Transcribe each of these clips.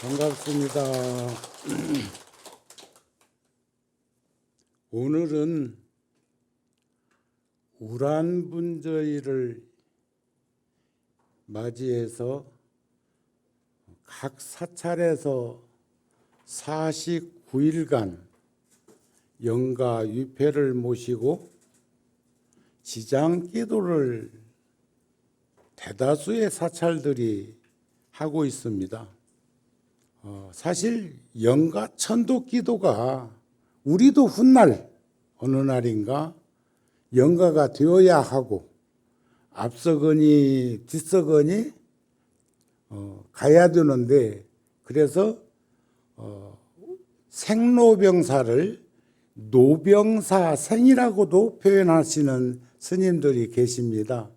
반갑습니다. 오늘은 우란분저일을 맞이해서 각 사찰에서 49일간 영가 위패를 모시고 지장기도를 대다수의 사찰들이 하고 있습니다. 사실 영가 천도기도가 우리도 훗날 어느 날인가 영가가 되어야 하고 앞서거니 뒤서거니 가야 되는데, 그래서 생로병사를 노병사생이라고도 표현하시는 스님들이 계십니다.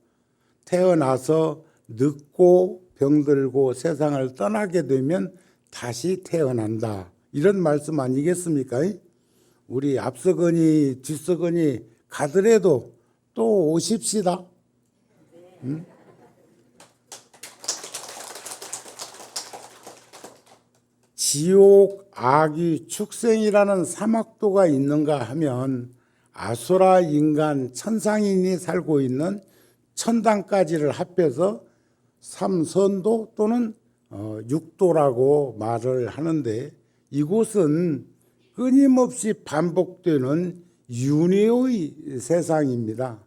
태어나서 늙고 병들고 세상을 떠나게 되면 다시 태어난다, 이런 말씀 아니겠습니까? 우리 앞서거니 뒤서거니 가더라도 또 오십시다. 응? 지옥, 악귀, 축생이라는 사막도가 있는가 하면 아수라, 인간, 천상인이 살고 있는 천당까지를 합해서 삼선도 또는 육도라고 말을 하는데, 이곳은 끊임없이 반복되는 윤회의 세상입니다.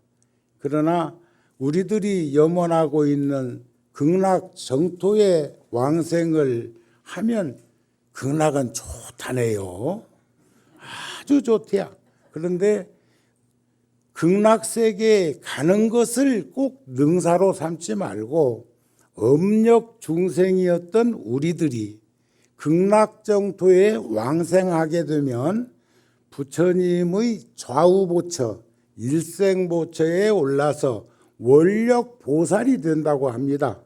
그러나 우리들이 염원하고 있는 극락 정토의 왕생을 하면 극락은 좋다네요. 아주 좋대야. 그런데 극락세계에 가는 것을 꼭 능사로 삼지 말고 음력 중생이었던 우리들이 극락정토에 왕생하게 되면 부처님의 좌우보처, 일생보처에 올라서 원력보살이 된다고 합니다.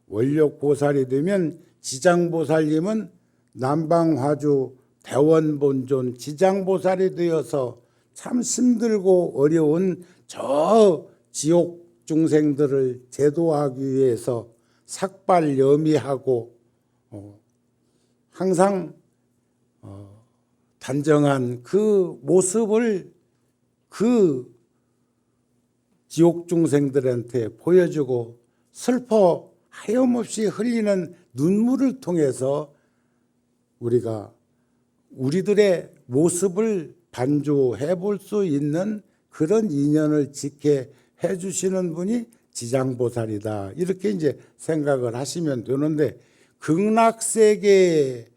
원력보살이 되면 지장보살님은 남방화주 대원본존 지장보살이 되어서 참 힘들고 어려운 저 지옥 중생들을 제도하기 위해서 삭발염이하고 항상 단정한 그 모습을 그 지옥 중생들한테 보여주고 슬퍼 하염없이 흘리는 눈물을 통해서 우리가 우리들의 모습을 반조해 볼 수 있는 그런 인연을 지켜 해 주시는 분이 지장보살이다, 이렇게 이제 생각을 하시면 되는데, 극락세계에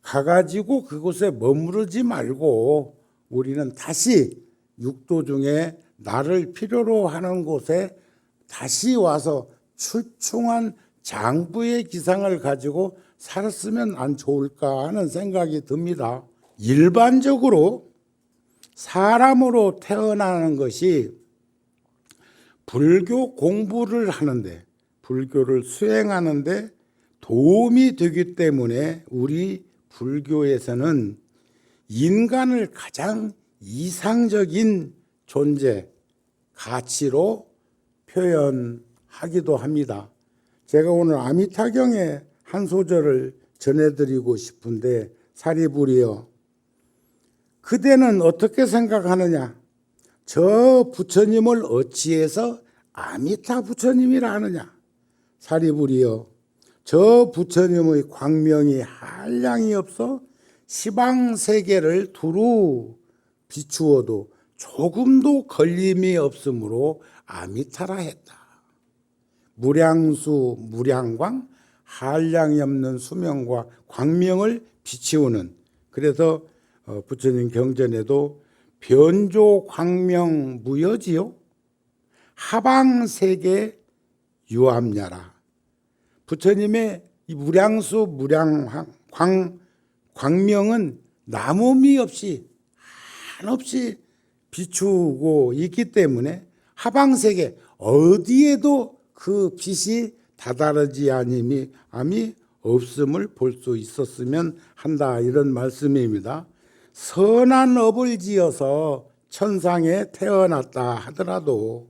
가가지고 그곳에 머무르지 말고 우리는 다시 육도 중에 나를 필요로 하는 곳에 다시 와서 출중한 장부의 기상을 가지고 살았으면 안 좋을까 하는 생각이 듭니다. 일반적으로 사람으로 태어나는 것이 불교 공부를 하는데, 불교를 수행하는데 도움이 되기 때문에 우리 불교에서는 인간을 가장 이상적인 존재, 가치로 표현하기도 합니다. 제가 오늘 아미타경의 한 소절을 전해드리고 싶은데, 사리부리여, 그대는 어떻게 생각하느냐? 저 부처님을 어찌해서 아미타 부처님이라 하느냐? 사리부리여, 저 부처님의 광명이 한량이 없어 시방세계를 두루 비추어도 조금도 걸림이 없으므로 아미타라 했다. 무량수 무량광, 한량이 없는 수명과 광명을 비치우는, 그래서 부처님 경전에도 변조 광명 무여지요 하방세계 유암야라. 부처님의 이 무량수 광명은 남음이 없이 한없이 비추고 있기 때문에 하방세계 어디에도 그 빛이 다다르지 아니 없음을 볼 수 있었으면 한다, 이런 말씀입니다. 선한 업을 지어서 천상에 태어났다 하더라도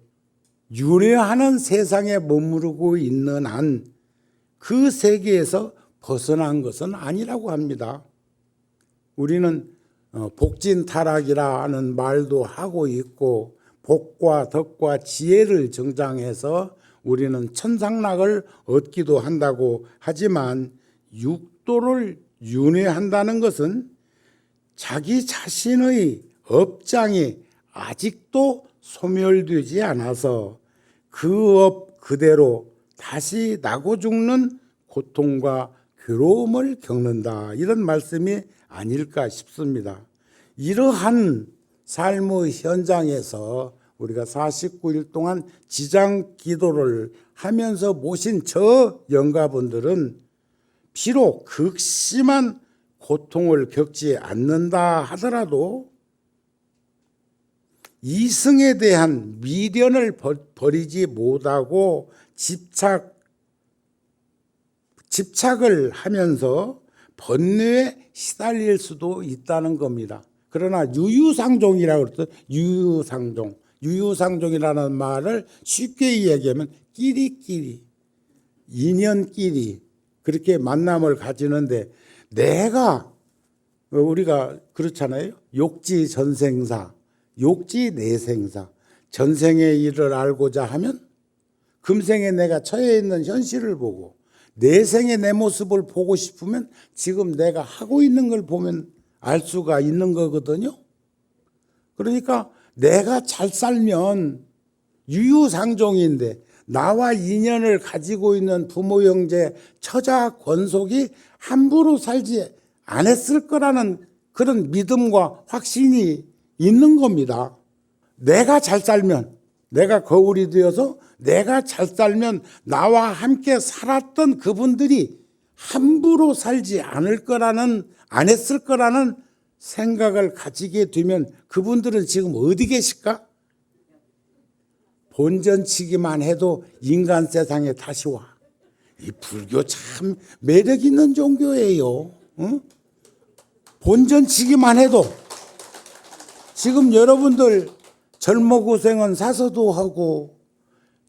윤회하는 세상에 머무르고 있는 한 그 세계에서 벗어난 것은 아니라고 합니다. 우리는 복진타락이라는 말도 하고 있고 복과 덕과 지혜를 정장해서 우리는 천상락을 얻기도 한다고 하지만 육도를 윤회한다는 것은 자기 자신의 업장이 아직도 소멸되지 않아서 그 업 그대로 다시 나고 죽는 고통과 괴로움을 겪는다, 이런 말씀이 아닐까 싶습니다. 이러한 삶의 현장에서 우리가 49일 동안 지장 기도를 하면서 모신 저 영가분들은 비록 극심한 고통을 겪지 않는다 하더라도 이승에 대한 미련을 버리지 못하고 집착을 하면서 번뇌에 시달릴 수도 있다는 겁니다. 그러나 유유상종이라고 그랬죠. 유유상종. 유유상종이라는 말을 쉽게 이야기하면 끼리끼리, 인연끼리 그렇게 만남을 가지는데, 내가 우리가 그렇잖아요. 욕지전생사, 욕지내생사. 전생의 일을 알고자 하면 금생에 내가 처해 있는 현실을 보고, 내생의 내 모습을 보고 싶으면 지금 내가 하고 있는 걸 보면 알 수가 있는 거거든요. 그러니까 내가 잘 살면 유유상종인데 나와 인연을 가지고 있는 부모, 형제, 처자, 권속이 함부로 살지 않았을 거라는 그런 믿음과 확신이 있는 겁니다. 내가 잘 살면, 내가 거울이 되어서 내가 잘 살면 나와 함께 살았던 그분들이 함부로 살지 않을 거라는, 안 했을 거라는 생각을 가지게 되면 그분들은 지금 어디 계실까? 본전치기만 해도 인간 세상에 다시 와. 이 불교 참 매력 있는 종교예요. 응? 본전치기만 해도 지금 여러분들 젊어 고생은 사서도 하고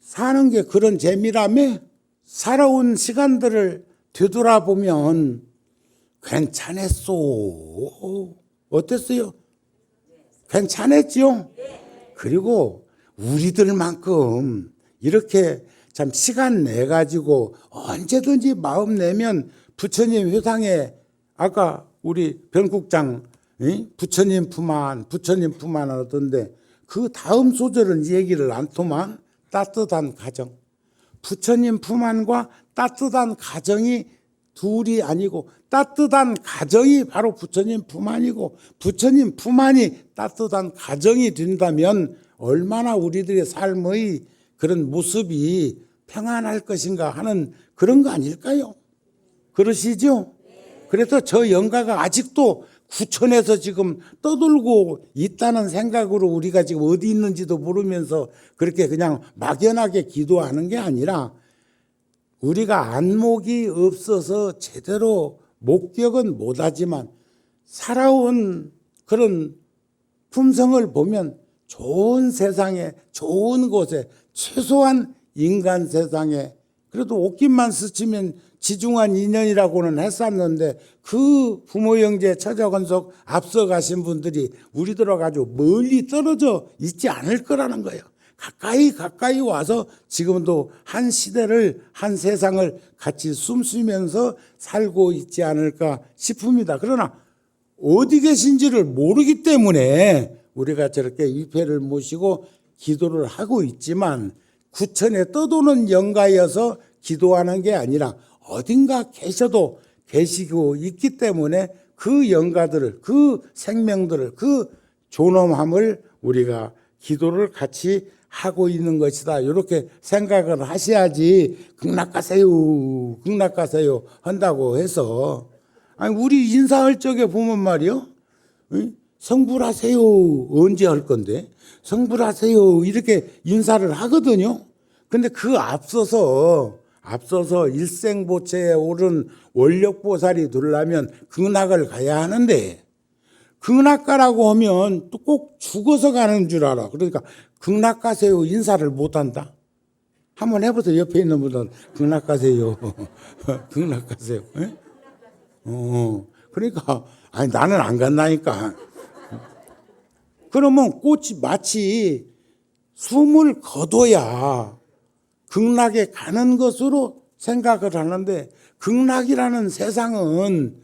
사는 게 그런 재미라며, 살아온 시간들을 되돌아보면 괜찮았어. 어땠어요? 괜찮았죠? 그리고 우리들만큼 이렇게 참 시간 내 가지고 언제든지 마음 내면 부처님 회상에, 아까 우리 변국장 부처님 품 안 하던데 그 다음 소절은 얘기를 않더만, 따뜻한 가정. 부처님 품 안과 따뜻한 가정이 둘이 아니고 따뜻한 가정이 바로 부처님 품 안이고 부처님 품 안이 따뜻한 가정이 된다면 얼마나 우리들의 삶의 그런 모습이 평안할 것인가 하는 그런 거 아닐까요? 그러시죠? 그래서 저 영가가 아직도 구천에서 지금 떠돌고 있다는 생각으로 우리가 지금 어디 있는지도 모르면서 그렇게 그냥 막연하게 기도하는 게 아니라, 우리가 안목이 없어서 제대로 목격은 못하지만 살아온 그런 품성을 보면 좋은 세상에, 좋은 곳에, 최소한 인간 세상에 그래도 옷깃만 스치면 지중한 인연이라고는 했었는데, 그 부모, 형제, 처자, 권속 앞서 가신 분들이 우리들하고 아주 멀리 떨어져 있지 않을 거라는 거예요. 가까이 와서 지금도 한 시대를, 한 세상을 같이 숨쉬면서 살고 있지 않을까 싶습니다. 그러나 어디 계신지를 모르기 때문에 우리가 저렇게 위패를 모시고 기도를 하고 있지만, 구천에 떠도는 영가여서 기도하는 게 아니라 어딘가 계시고 있기 때문에 그 영가들을, 그 생명들을, 그 존엄함을 우리가 기도를 같이 하고 있는 것이다, 이렇게 생각을 하셔야지 극락가세요 한다고 해서, 아니 우리 인사할 적에 보면 말이요, 성불하세요 언제 할 건데 성불하세요 이렇게 인사를 하거든요. 근데 그 앞서서 일생보채에 오른 원력보살이 되려면 극락을 가야 하는데, 극락 가라고 하면 또 꼭 죽어서 가는 줄 알아. 그러니까 극락 가세요 인사를 못한다. 한번 해보세요. 옆에 있는 분은 극락 가세요. 극락 가세요. 그러니까 아니 나는 안 간다니까. 그러면 꽃이 마치 숨을 거둬야 극락에 가는 것으로 생각을 하는데 극락이라는 세상은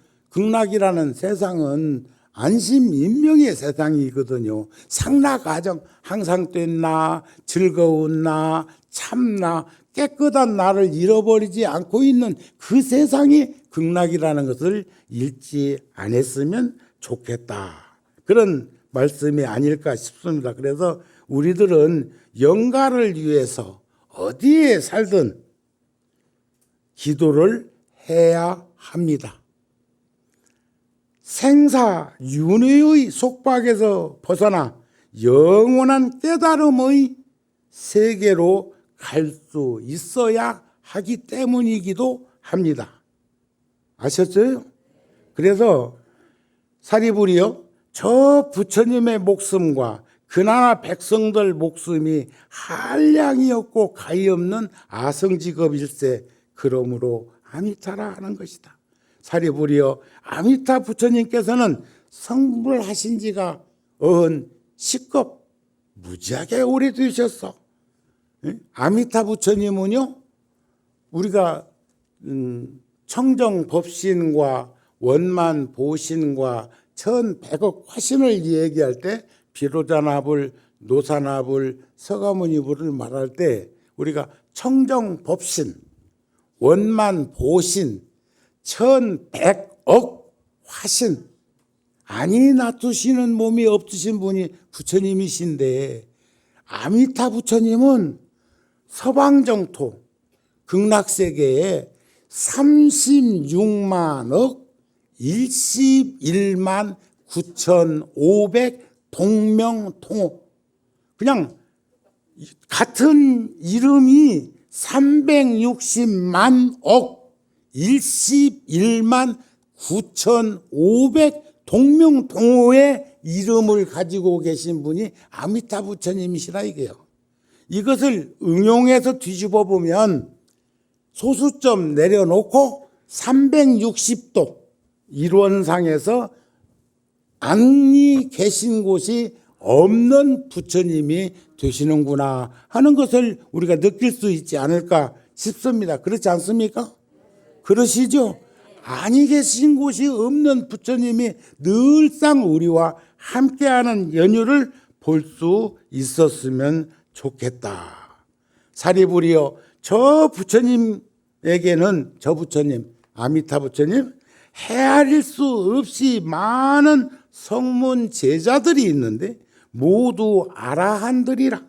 안심인명의 세상이거든요. 상나가정 항상 된 나, 즐거운 나, 참나, 깨끗한 나를 잃어버리지 않고 있는 그 세상이 극락이라는 것을 잊지 않았으면 좋겠다. 그런 말씀이 아닐까 싶습니다. 그래서 우리들은 영가를 위해서 어디에 살든 기도를 해야 합니다. 생사윤회의 속박에서 벗어나 영원한 깨달음의 세계로 갈 수 있어야 하기 때문이기도 합니다. 아셨어요? 그래서 사리불이요, 저 부처님의 목숨과 그 나라 백성들 목숨이 한량이었고 가히 없는 아성직업일세. 그러므로 아미타라 하는 것이다. 사리불이여, 아미타 부처님께서는 성불하신 지가 10급 무지하게 오래되셨어. 아미타 부처님은요, 우리가 청정법신과 원만보신과 1100억 화신을 얘기할 때 비로자나불, 노사나불, 서가모니불을 말할 때 우리가 청정법신, 원만보신, 1100억 화신, 안이 놔두시는 몸이 없으신 분이 부처님이신데 아미타 부처님은 서방정토 극락세계에 36만억 11만 9,500 동명통호, 그냥 같은 이름이 360만 억 11만 9,500 동명통호의 이름을 가지고 계신 분이 아미타 부처님이시라 이게요. 이것을 응용해서 뒤집어 보면 소수점 내려놓고 360도 일원상에서 안이 계신 곳이 없는 부처님이 되시는구나 하는 것을 우리가 느낄 수 있지 않을까 싶습니다. 그렇지 않습니까? 그러시죠? 안이 계신 곳이 없는 부처님이 늘상 우리와 함께하는 연유를 볼 수 있었으면 좋겠다. 사리불이여, 저 부처님, 아미타 부처님, 헤아릴 수 없이 많은 성문 제자들이 있는데 모두 아라한들이라.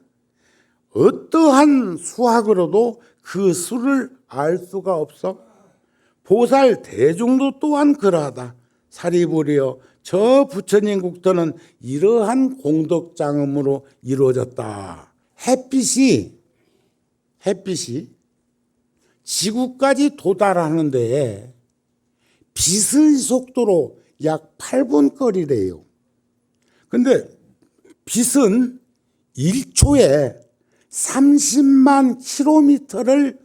어떠한 수학으로도 그 수를 알 수가 없어. 보살 대중도 또한 그러하다. 사리불이여, 저 부처님 국토는 이러한 공덕장엄으로 이루어졌다. 햇빛이 지구까지 도달하는데 빛의 속도로 약 8분 거리래요. 근데 빛은 1초에 30만 킬로미터를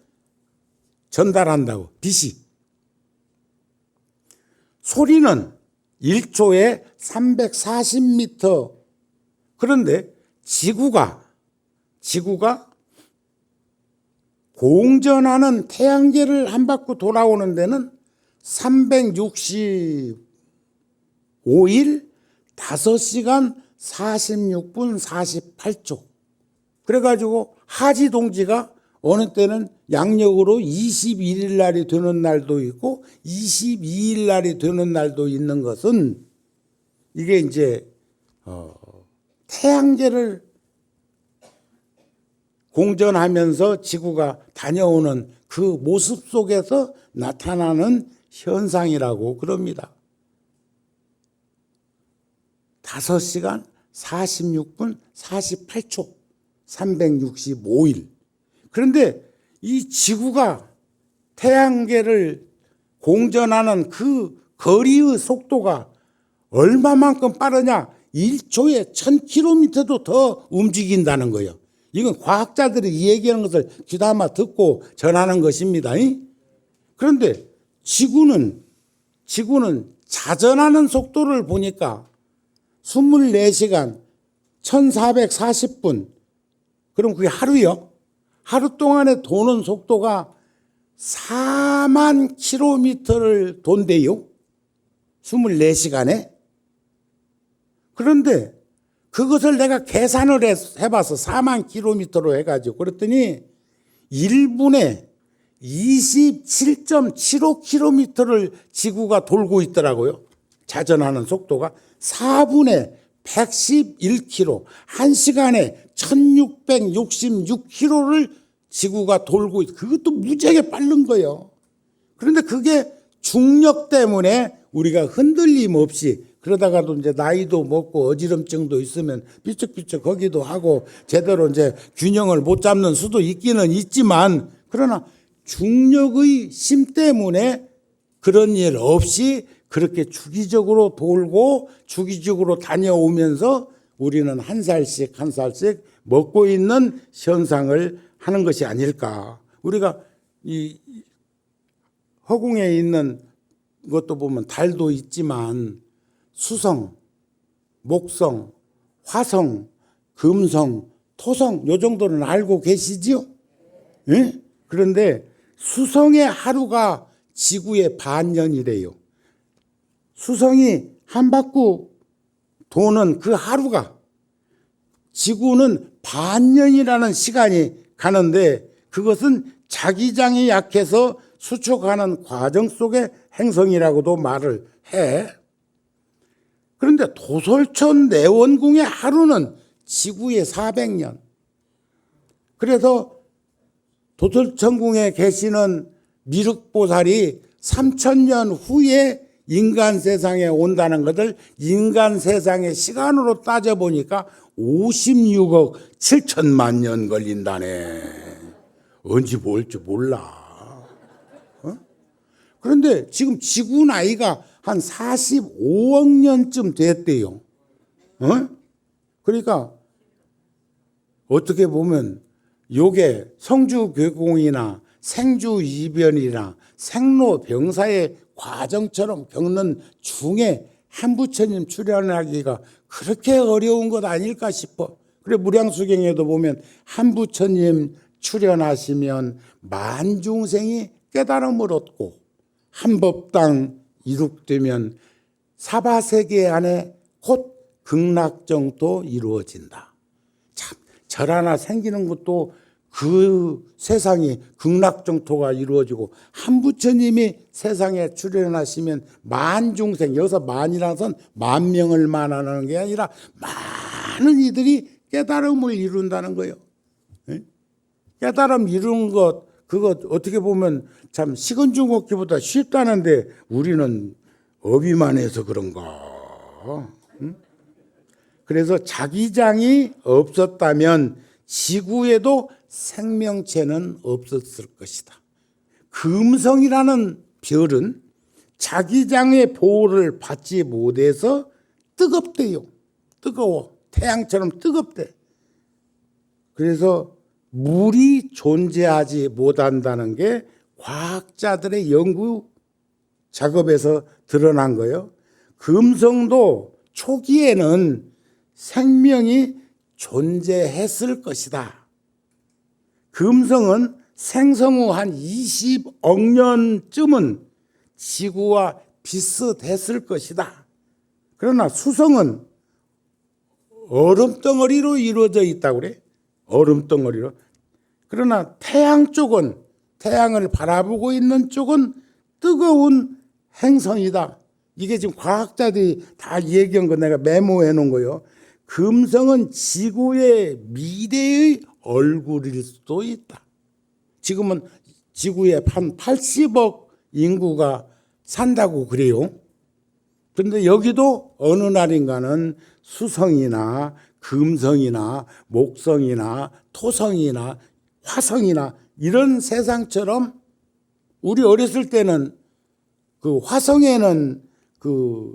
전달한다고, 빛이. 소리는 1초에 340m. 그런데 지구가 공전하는 태양계를 한 바퀴 돌아오는 데는 365일 5시간 46분 48초. 그래가지고 하지 동지가 어느 때는 양력으로 21일 날이 되는 날도 있고 22일 날이 되는 날도 있는 것은 이게 이제 태양계를 공전하면서 지구가 다녀오는 그 모습 속에서 나타나는 현상이라고 그럽니다. 5시간 46분 48초 365일. 그런데 이 지구가 태양계를 공전하는 그 거리의 속도가 얼마만큼 빠르냐? 1초에 1000km도 더 움직인다는 거예요. 이건 과학자들이 이 얘기하는 것을 귀담아 듣고 전하는 것입니다. 그런데 지구는 지구는 자전하는 속도를 보니까 24시간 1440분, 그럼 그게 하루요? 하루 동안에 도는 속도가 4만 킬로미터를 돈대요. 24시간에. 그런데 그것을 내가 계산을 해봐서 4만 킬로미터로 해가지고 그랬더니 1분에 27.75킬로미터를 지구가 돌고 있더라고요. 자전하는 속도가 4분에 111킬로, 1시간에 1666킬로를 지구가 돌고 있. 그것도 무지하게 빠른 거예요. 그런데 그게 중력 때문에 우리가 흔들림 없이, 그러다가도 이제 나이도 먹고 어지럼증도 있으면 삐쩍삐쩍 거기도 하고 제대로 이제 균형을 못 잡는 수도 있기는 있지만, 그러나 중력의 힘 때문에 그런 일 없이 그렇게 주기적으로 돌고 주기적으로 다녀오면서 우리는 한 살씩 한 살씩 먹고 있는 현상을 하는 것이 아닐까. 우리가 이 허공에 있는 것도 보면 달도 있지만 수성, 목성, 화성, 금성, 토성 요 정도는 알고 계시지요? 예? 그런데 수성의 하루가 지구의 반년이래요. 수성이 한 바퀴 도는 그 하루가, 지구는 반년이라는 시간이 가는데 그것은 자기장이 약해서 수축하는 과정 속의 행성이라고도 말을 해. 그런데 도솔천 내원궁의 하루는 지구의 400년. 그래서 도솔천궁에 계시는 미륵보살이 3000년 후에 인간 세상에 온다는 것을 인간 세상의 시간으로 따져보니까 56억 7천만 년 걸린다네. 언제 볼지 몰라. 그런데 지금 지구 나이가 한 45억 년쯤 됐대요. 그러니까 어떻게 보면 요게 성주괴공이나 생주이변이나 생로병사의 과정처럼 겪는 중에 한 부처님 출연하기가 그렇게 어려운 것 아닐까 싶어. 그래 무량수경에도 보면 한 부처님 출연하시면 만중생이 깨달음을 얻고 한 법당 이룩되면 사바세계 안에 곧 극락정도 이루어진다. 참, 절 하나 생기는 것도 그 세상이 극락정토가 이루어지고 한 부처님이 세상에 출연하시면 만중생, 여기서 만이라는 건 만 명을 말하는 게 아니라 많은 이들이 깨달음을 이룬다는 거예요. 깨달음 이루는 것, 그거 어떻게 보면 참 식은죽 먹기보다 쉽다는데 우리는 어비만 해서 그런가. 그래서 자기장이 없었다면 지구에도 생명체는 없었을 것이다. 금성이라는 별은 자기장의 보호를 받지 못해서 뜨겁대요. 뜨거워. 태양처럼 뜨겁대. 그래서 물이 존재하지 못한다는 게 과학자들의 연구 작업에서 드러난 거예요. 금성도 초기에는 생명이 존재했을 것이다. 금성은 생성 후 한 20억 년쯤은 지구와 비슷했을 것이다. 그러나 수성은 얼음덩어리로 이루어져 있다고 그래. 얼음덩어리로. 그러나 태양 쪽은, 태양을 바라보고 있는 쪽은 뜨거운 행성이다. 이게 지금 과학자들이 다 얘기한 거 내가 메모해 놓은 거예요. 금성은 지구의 미래의 얼굴일 수도 있다. 지금은 지구에 한 80억 인구가 산다고 그래요. 그런데 여기도 어느 날인가는 수성이나 금성이나 목성이나 토성이나 화성이나 이런 세상처럼, 우리 어렸을 때는 그 화성에는 그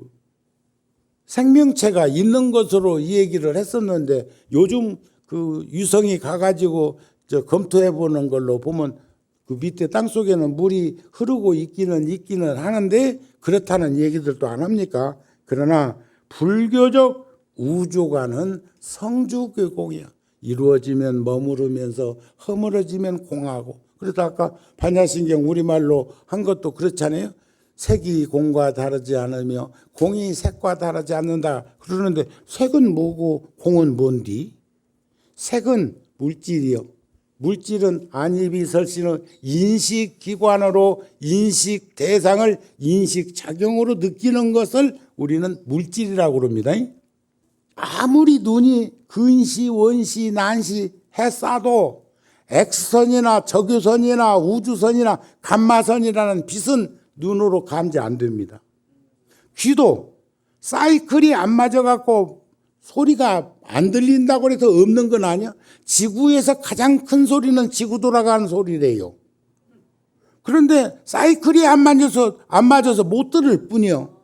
생명체가 있는 것으로 이 얘기를 했었는데 요즘 그 유성이 가가지고 저 검토해 보는 걸로 보면 그 밑에 땅 속에는 물이 흐르고 있기는 하는데 그렇다는 얘기들도 안 합니까? 그러나 불교적 우주관은 성주교공이야. 이루어지면 머무르면서 허물어지면 공하고. 그래서 아까 반야신경 우리말로 한 것도 그렇잖아요. 색이 공과 다르지 않으며 공이 색과 다르지 않는다 그러는데 색은 뭐고 공은 뭔디? 색은 물질이요. 물질은 안입이 설시는 인식기관으로 인식 대상을 인식작용으로 느끼는 것을 우리는 물질이라고 그럽니다. 아무리 눈이 근시 원시 난시 해싸도 X선이나 적유선이나 우주선이나 감마선이라는 빛은 눈으로 감지 안 됩니다. 귀도 사이클이 안 맞아갖고 소리가 안 들린다고 해서 없는 건 아니야. 지구에서 가장 큰 소리는 지구 돌아가는 소리래요. 그런데 사이클이 안 맞아서 못 들을 뿐이요.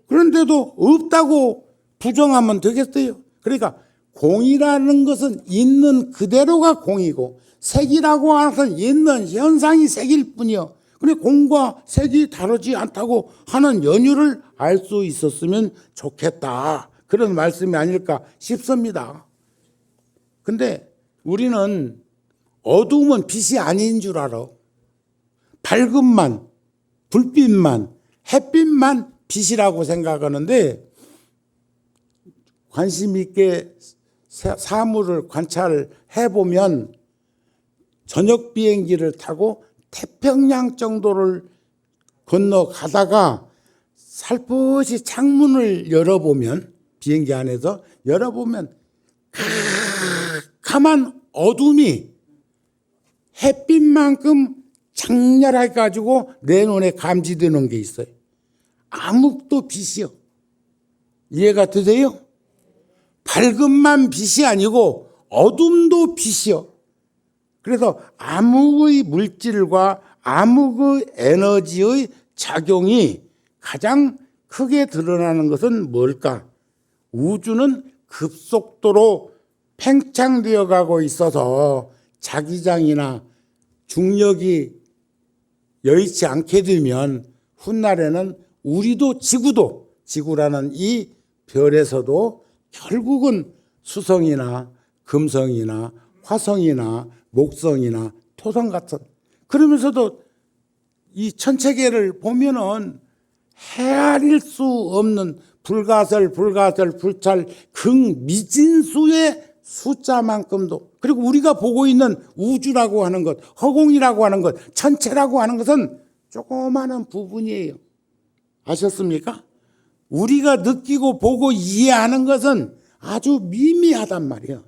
그런데도 없다고 부정하면 되겠어요. 그러니까 공이라는 것은 있는 그대로가 공이고 색이라고 하는 것은 있는 현상이 색일 뿐이요. 근데 공과 색이 다르지 않다고 하는 연유를 알 수 있었으면 좋겠다. 그런 말씀이 아닐까 싶습니다. 근데 우리는 어두움은 빛이 아닌 줄 알아. 밝음만, 불빛만, 햇빛만 빛이라고 생각하는데 관심 있게 사물을 관찰해 보면 저녁 비행기를 타고 태평양 정도를 건너가다가 살포시 창문을 열어보면 비행기 안에서 열어보면 까만 어둠이 햇빛만큼 장렬하게 가지고 내 눈에 감지되는 게 있어요. 암흑도 빛이요. 이해가 되세요? 밝음만 빛이 아니고 어둠도 빛이요. 그래서 암흑의 물질과 암흑의 에너지의 작용이 가장 크게 드러나는 것은 뭘까? 우주는 급속도로 팽창되어 가고 있어서 자기장이나 중력이 여의치 않게 되면 훗날에는 우리도 지구라는 이 별에서도 결국은 수성이나 금성이나 화성이나 목성이나 토성 같은 그러면서도 이 천체계를 보면은 헤아릴 수 없는 불가설, 불찰, 극미진수의 숫자만큼도 그리고 우리가 보고 있는 우주라고 하는 것, 허공이라고 하는 것, 천체라고 하는 것은 조그마한 부분이에요. 아셨습니까? 우리가 느끼고 보고 이해하는 것은 아주 미미하단 말이에요.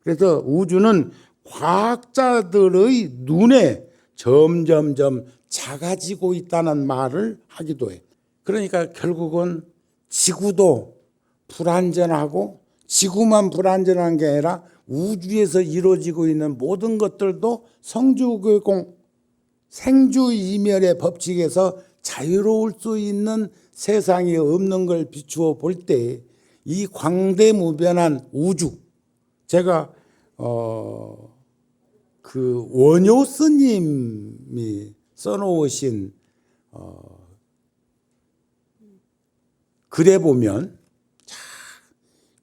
그래서 우주는 과학자들의 눈에 점점점 작아지고 있다는 말을 하기도 해. 그러니까 결국은 지구도 불완전하고 지구만 불완전한 게 아니라 우주에서 이루어지고 있는 모든 것들도 성주교공 생주이멸의 법칙에서 자유로울 수 있는 세상이 없는 걸 비추어 볼 때 이 광대무변한 우주 제가 그 원효 스님이 써놓으신 글에 보면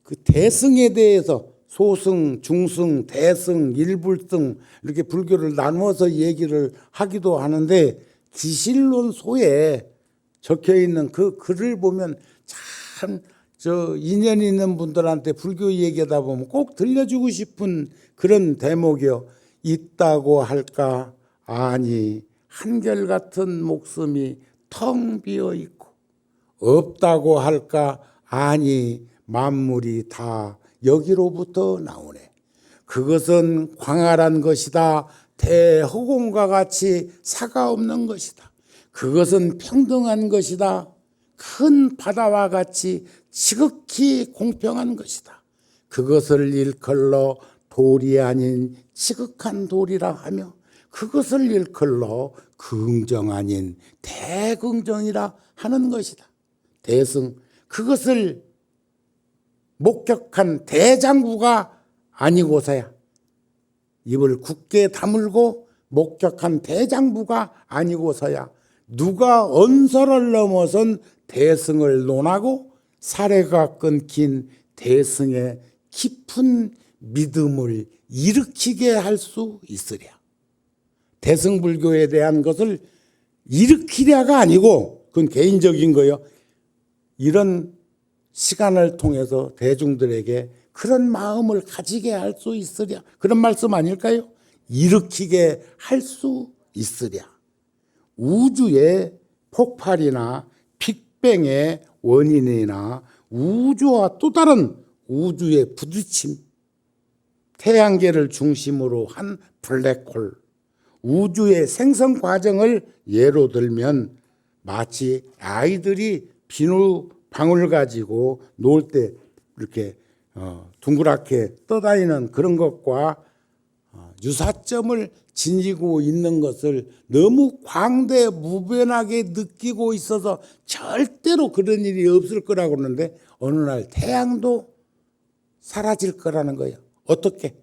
그 대승에 대해서 소승, 중승, 대승, 일불승 이렇게 불교를 나누어서 얘기를 하기도 하는데 기실론소에 적혀 있는 그 글을 보면 참 인연 있는 분들한테 불교 얘기하다 보면 꼭 들려주고 싶은 그런 대목이요. 있다고 할까? 아니, 한결같은 목숨이 텅 비어 있고 없다고 할까? 아니, 만물이 다 여기로부터 나오네. 그것은 광활한 것이다. 대허공과 같이 사가 없는 것이다. 그것은 평등한 것이다. 큰 바다와 같이 지극히 공평한 것이다. 그것을 일컬러 돌이 아닌 지극한 돌이라 하며 그것을 일컬러 긍정 아닌 대긍정이라 하는 것이다. 대승, 그것을 목격한 대장구가 아니고서야 입을 굳게 다물고 목격한 대장부가 아니고서야 누가 언서를 넘어선 대승을 논하고 사례가 끊긴 대승의 깊은 믿음을 일으키게 할 수 있으랴. 대승불교에 대한 것을 일으키랴가 아니고 그건 개인적인 거예요. 이런 시간을 통해서 대중들에게 그런 마음을 가지게 할 수 있으랴. 그런 말씀 아닐까요? 일으키게 할 수 있으랴. 우주의 폭발이나 빅뱅의 원인이나 우주와 또 다른 우주의 부딪힘, 태양계를 중심으로 한 블랙홀, 우주의 생성 과정을 예로 들면 마치 아이들이 비누방울 가지고 놀 때 이렇게 둥그랗게 떠다니는 그런 것과 유사점을 지니고 있는 것을 너무 광대무변하게 느끼고 있어서 절대로 그런 일이 없을 거라고 그러는데 어느 날 태양도 사라질 거라는 거예요. 어떻게?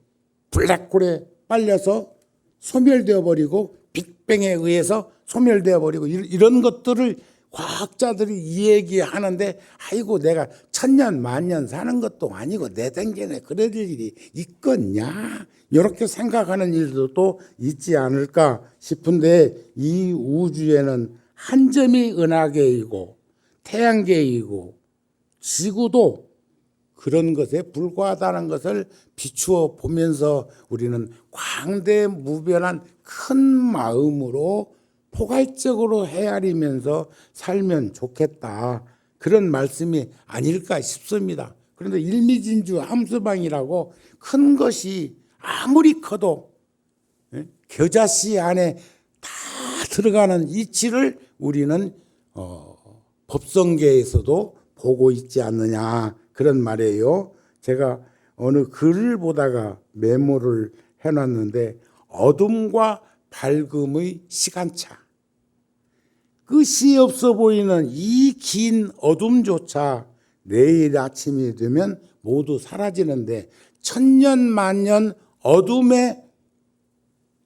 블랙홀에 빨려서 소멸되어 버리고 빅뱅에 의해서 소멸되어 버리고 이런 것들을 과학자들이 이야기하는데 아이고 내가 천년 만년 사는 것도 아니고 내 생전에 그럴 일이 있겠냐 이렇게 생각하는 일도 또 있지 않을까 싶은데 이 우주에는 한 점이 은하계이고 태양계이고 지구도 그런 것에 불과하다는 것을 비추어 보면서 우리는 광대무변한 큰 마음으로 포괄적으로 헤아리면서 살면 좋겠다. 그런 말씀이 아닐까 싶습니다. 그런데 일미진주 함수방이라고 큰 것이 아무리 커도 겨자씨 안에 다 들어가는 이치를 우리는 법성계에서도 보고 있지 않느냐 그런 말이에요. 제가 어느 글을 보다가 메모를 해놨는데 어둠과 밝음의 시간차, 끝이 없어 보이는 이 긴 어둠조차 내일 아침이 되면 모두 사라지는데 천년 만년 어둠에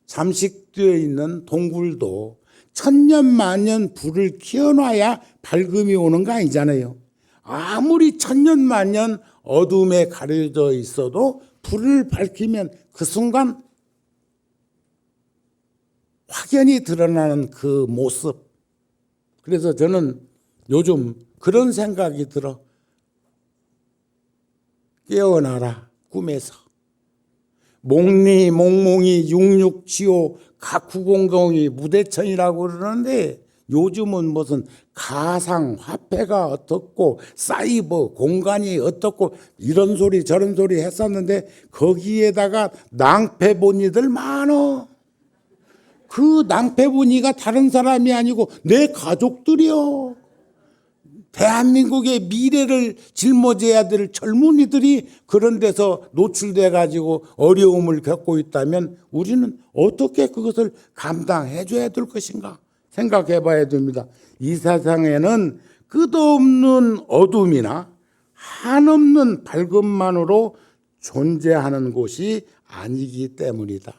잠식되어 있는 동굴도 천년 만년 불을 켜놔야 밝음이 오는 거 아니잖아요. 아무리 천년 만년 어둠에 가려져 있어도 불을 밝히면 그 순간 확연히 드러나는 그 모습. 그래서 저는 요즘 그런 생각이 들어. 깨어나라 꿈에서. 몽리 몽몽이 육육지오 각후공동이 무대천이라고 그러는데 요즘은 무슨 가상화폐가 어떻고 사이버 공간이 어떻고 이런 소리 저런 소리 했었는데 거기에다가 낭패본이들 많어. 그 낭패본이가 다른 사람이 아니고 내 가족들이요. 대한민국의 미래를 짊어져야 될 젊은이들이 그런 데서 노출돼 가지고 어려움을 겪고 있다면 우리는 어떻게 그것을 감당해 줘야 될 것인가 생각해 봐야 됩니다. 이 세상에는 끝없는 어둠이나 한없는 밝음만으로 존재하는 곳이 아니기 때문이다.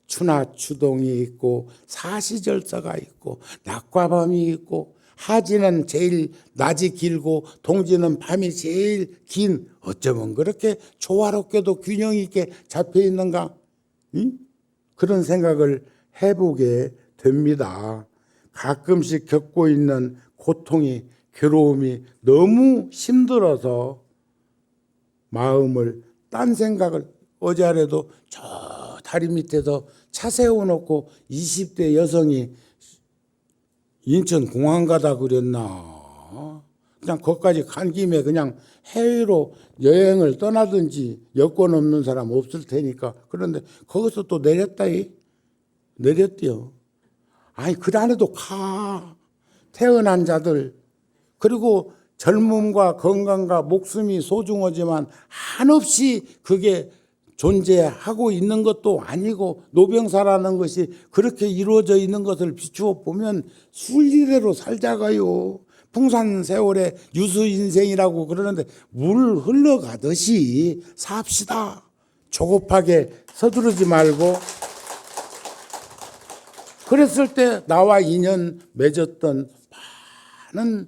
추나 추동이 있고 사시절서가 있고 낮과 밤이 있고 하지는 제일 낮이 길고 동지는 밤이 제일 긴 어쩌면 그렇게 조화롭게도 균형 있게 잡혀 있는가? 그런 생각을 해보게 됩니다. 가끔씩 겪고 있는 고통이 괴로움이 너무 힘들어서 마음을 딴 생각을 어제 아래도 저 다리 밑에서 차 세워놓고 20대 여성이 인천공항 가다 그랬나 그냥 거기까지 간 김에 그냥 해외로 여행을 떠나든지 여권 없는 사람 없을 테니까 그런데 거기서 또 내렸대요. 아니 그 안에도 가 태어난 자들 그리고 젊음과 건강과 목숨이 소중하지만 한없이 그게 존재하고 있는 것도 아니고 노병사라는 것이 그렇게 이루어져 있는 것을 비추어 보면 순리대로 살자가요. 풍산세월의 유수인생이라고 그러는데 물 흘러가듯이 삽시다. 조급하게 서두르지 말고 그랬을 때 나와 인연 맺었던 많은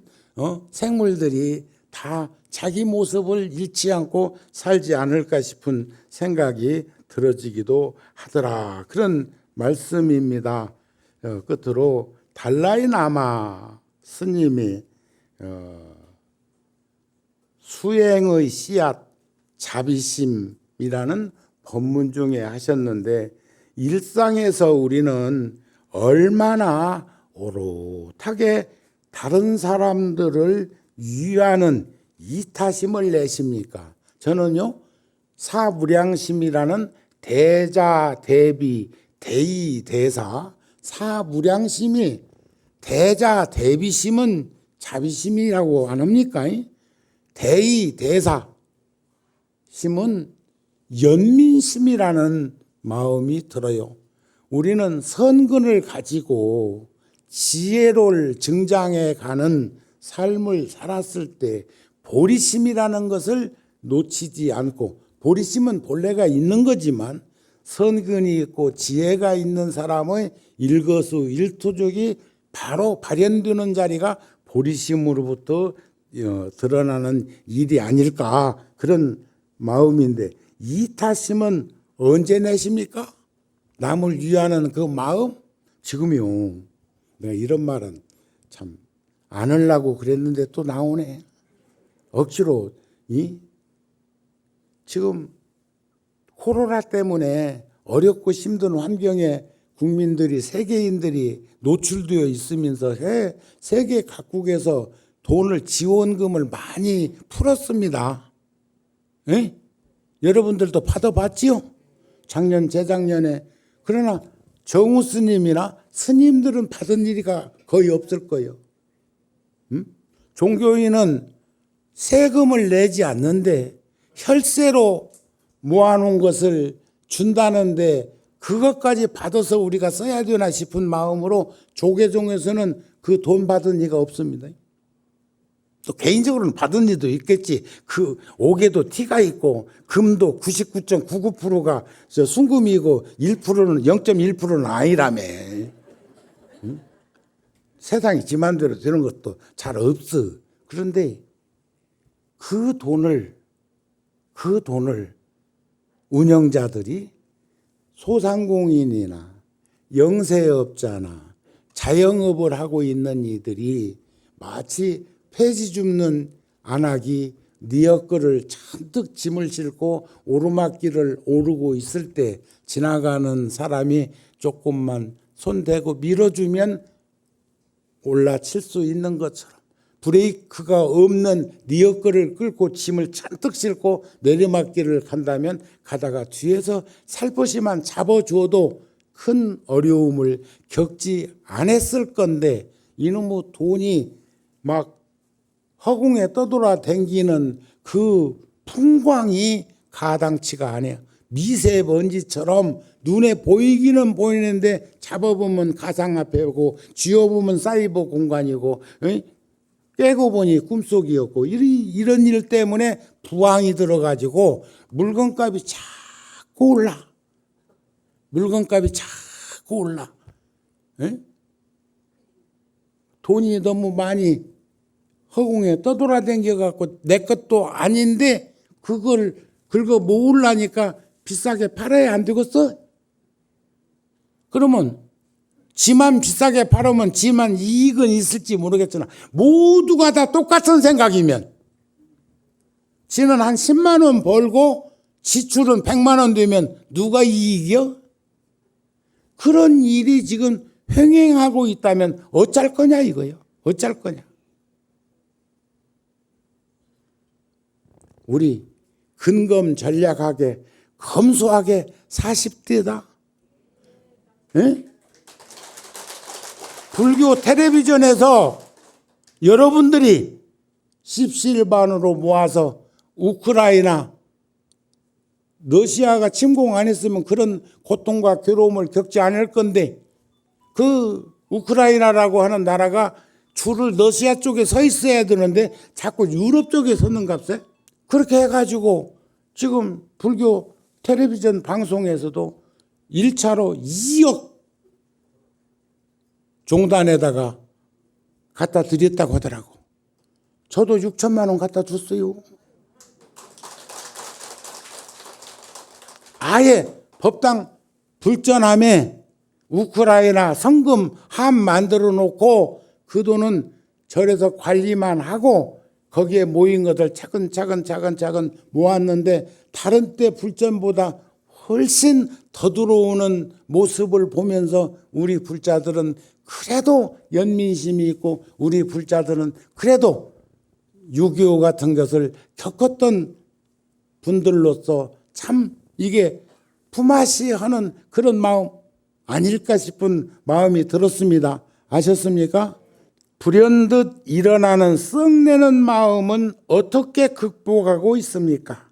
생물들이 다 자기 모습을 잃지 않고 살지 않을까 싶은 생각이 들어지기도 하더라. 그런 말씀입니다. 끝으로 달라이라마 스님이 수행의 씨앗 자비심이라는 법문 중에 하셨는데, 일상에서 우리는 얼마나 오롯하게 다른 사람들을 위하는 이타심을 내십니까? 저는요, 사무량심이라는 대자, 대비, 대의, 대사, 사무량심이, 대자, 대비심은 자비심이라고 안 합니까? 대의, 대사, 심은 연민심이라는 마음이 들어요. 우리는 선근을 가지고 지혜를 증장해 가는 삶을 살았을 때 보리심이라는 것을 놓치지 않고, 보리심은 본래가 있는 거지만 선근이 있고 지혜가 있는 사람의 일거수일투족이 바로 발현되는 자리가 보리심으로부터 드러나는 일이 아닐까, 그런 마음인데, 이타심은 언제 내십니까? 남을 위하는 그 마음? 지금이요. 내가 이런 말은 참 안 하려고 그랬는데 또 나오네. 억지로. 지금 코로나 때문에 어렵고 힘든 환경에 국민들이, 세계인들이 노출되어 있으면서 세계 각국에서 돈을, 지원금을 많이 풀었습니다. 에? 여러분들도 받아봤지요? 작년, 재작년에. 그러나 정우 스님이나 스님들은 받은 일이 거의 없을 거예요. 종교인은 세금을 내지 않는데 혈세로 모아놓은 것을 준다는데 그것까지 받아서 우리가 써야 되나 싶은 마음으로 조계종에서는 그 돈 받은 이가 없습니다. 또 개인적으로는 받은 일도 있겠지. 그 옥에도 티가 있고 금도 99.99%가 순금이고 1%는 0.1%는 아니라며. 응? 세상이 지 맘대로 되는 것도 잘 없어. 그런데 그 돈을 운영자들이 소상공인이나 영세업자나 자영업을 하고 있는 이들이 마치 폐지 줍는 안악이 니어거를 잔뜩 짐을 싣고 오르막길을 오르고 있을 때 지나가는 사람이 조금만 손대고 밀어주면 올라칠 수 있는 것처럼, 브레이크가 없는 니어거를 끌고 짐을 잔뜩 싣고 내리막길을 간다면 가다가 뒤에서 살포시만 잡아주어도 큰 어려움을 겪지 않았을 건데, 이놈의 돈이 막 허공에 떠돌아 댕기는 그 풍광이 가당치가 않아요. 미세먼지처럼 눈에 보이기는 보이는데 잡아보면 가상화폐고 쥐어보면 사이버 공간이고, 깨고 보니 꿈속이었고, 이런 일 때문에 부황이 들어가지고 물건값이 자꾸 올라. 물건값이 자꾸 올라. 돈이 너무 많이 허공에 떠돌아다녀갖고 내 것도 아닌데 그걸 긁어 모으려니까 비싸게 팔아야 안 되겠어? 그러면 지만 비싸게 팔으면 지만 이익은 있을지 모르겠으나 모두가 다 똑같은 생각이면 지는 한 10만 원 벌고 지출은 100만 원 되면 누가 이익이요? 그런 일이 지금 횡행하고 있다면 어쩔 거냐 이거요. 어쩔 거냐. 우리 근검전략하게 검소하게 40대다. 에? 불교 텔레비전에서 여러분들이 십시일반으로 모아서 우크라이나, 러시아가 침공 안 했으면 그런 고통과 괴로움을 겪지 않을 건데, 그 우크라이나라고 하는 나라가 줄을 러시아 쪽에 서 있어야 되는데 자꾸 유럽 쪽에 섰는갑세. 그렇게 해가지고 지금 불교 텔레비전 방송에서도 1차로 2억 종단에다가 갖다 드렸다고 하더라고. 저도 6천만 원 갖다 줬어요. 아예 법당 불전함에 우크라이나 성금 함 만들어 놓고 그 돈은 절에서 관리만 하고 거기에 모인 것을 차근차근 모았는데 다른 때 불전보다 훨씬 더 들어오는 모습을 보면서 우리 불자들은 그래도 연민심이 있고 우리 불자들은 그래도 6.25 같은 것을 겪었던 분들로서 참 이게 품앗이 하는 그런 마음 아닐까 싶은 마음이 들었습니다. 아셨습니까? 불현듯 일어나는 썩내는 마음은 어떻게 극복하고 있습니까?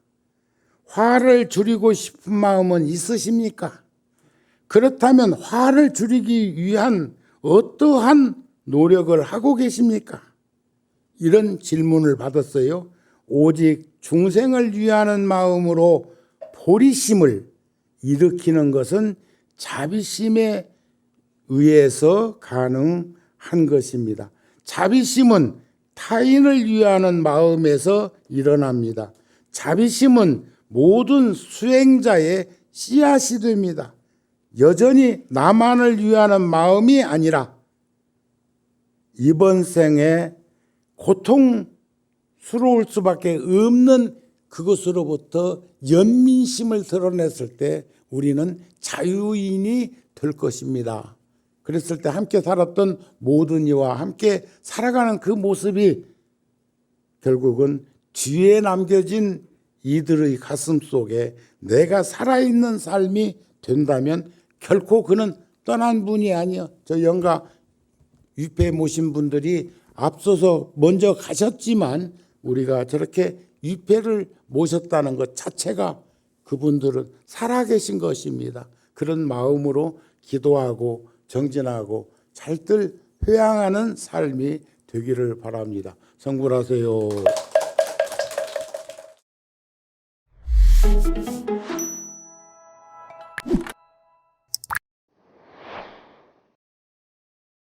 화를 줄이고 싶은 마음은 있으십니까? 그렇다면 화를 줄이기 위한 어떠한 노력을 하고 계십니까? 이런 질문을 받았어요. 오직 중생을 위하는 마음으로 보리심을 일으키는 것은 자비심에 의해서 가능한 것입니다. 자비심은 타인을 위하는 마음에서 일어납니다. 자비심은 모든 수행자의 씨앗이 됩니다. 여전히 나만을 위하는 마음이 아니라 이번 생에 고통스러울 수밖에 없는 그것으로부터 연민심을 드러냈을 때 우리는 자유인이 될 것입니다. 그랬을 때 함께 살았던 모든 이와 함께 살아가는 그 모습이 결국은 뒤에 남겨진 이들의 가슴 속에 내가 살아있는 삶이 된다면 결코 그는 떠난 분이 아니요. 저 영가 위패 모신 분들이 앞서서 먼저 가셨지만 우리가 저렇게 위패를 모셨다는 것 자체가 그분들은 살아계신 것입니다. 그런 마음으로 기도하고 정진하고 잘들 회양하는 삶이 되기를 바랍니다. 성불하세요.